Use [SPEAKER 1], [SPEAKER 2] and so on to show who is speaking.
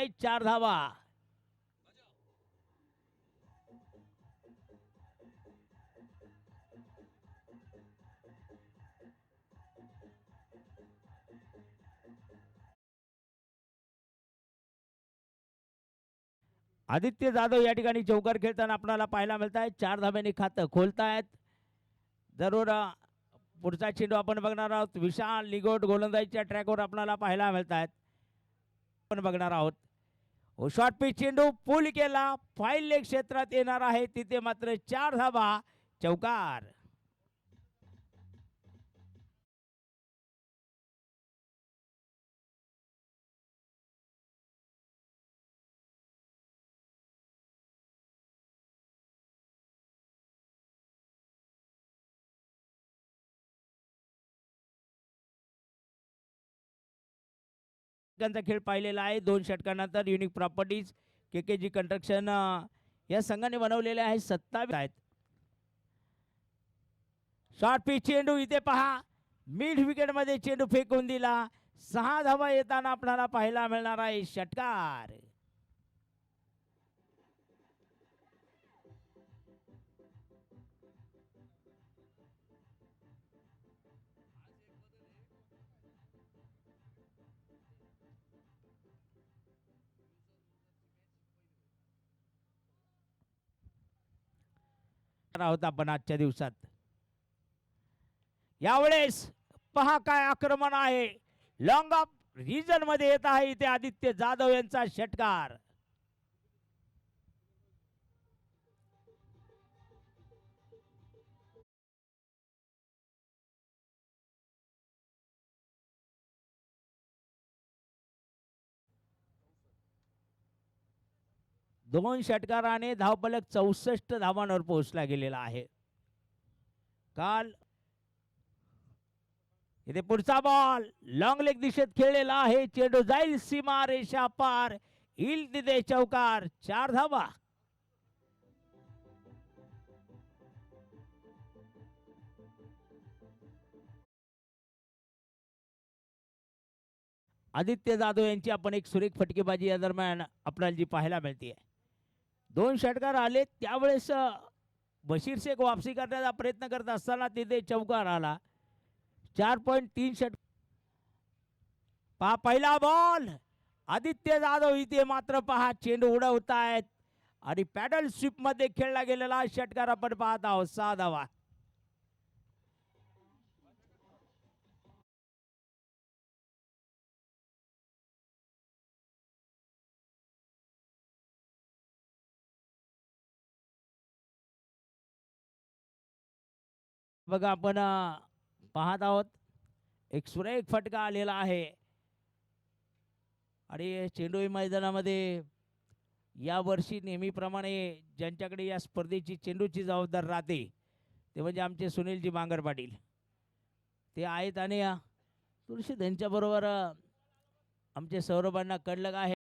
[SPEAKER 1] आहे 4 धावा. आदित्य जाधव या ठिकाणी चौकार खेळताना आपल्याला पाहायला मिळत आहे. 4 धाब्यांनी खातं खोलतायत. जरूर पुढचा चेंडू आपण बघणार आहोत. विशाल निगोट गोलंदाजीच्या ट्रॅकवर आपल्याला पाहायला मिळत आहेत. आपण बघणार आहोत. शॉर्ट पिच चेंडू पूल केला. फाईल लेग क्षेत्रात येणार आहे. तिथे मात्र 4 धाबा चौकार. खेळ पाहिलेला आहे. 2 षटकानंतर युनिक प्रॉपर्टीज केकेजी कंस्ट्रक्शन या संघाने बनवलेले आहे. 27 आहेत. शॉर्ट पिच चेंडू इथे पहा. मिड विकेटमध्ये चेंडू फेकून दिला. 6 धावा येताना आपल्याला पाहायला मिळणार आहे. षटकार. आहोत आपण आजच्या दिवसात. यावेळेस पहा काय आक्रमण आहे. लॉंग ऑफ रिजन मध्ये येत आहे इथे आदित्य जाधव यांचा षटकार. दोन षटकाराने धावफलक 64 धावांवर पोहोचला गेलेला आहे. काल इथे पुढचा बॉल लॉंग लेग दिशेत खेळलेला आहे. चेंडू जाईल सीमा रेषा पार. येईल तिथे चौकार. 4 धावा. आदित्य जाधव यांची आपण एक सुरेख फटकेबाजी या दरम्यान आपल्याला जी पाहायला मिळते. 2 षटकार आले त्यावेळेस बशीर शेख वापसी करण्याचा प्रयत्न करत असताना तिथे चौकार आला. 4.3 षट. पहा पहिला बॉल. आदित्य जाधव इथे मात्र पहा चेंडू उडवतायत आणि पॅडल स्वीप मध्ये खेळला गेलेला षटकार आपण पाहत आहोत. 6 धावा. बघा आपण पाहत आहोत. एक सुरेख फटका आलेला आहे आणि चेंडू मैदानामध्ये यावर्षी नेहमीप्रमाणे ज्यांच्याकडे या स्पर्धेची चेंडूची जबाबदार राहते ते म्हणजे आमचे सुनीलजी बांगर पाटील. ते आहेत आणि थोडीशी त्यांच्याबरोबर आमचे सौरभांना कडलग आहे.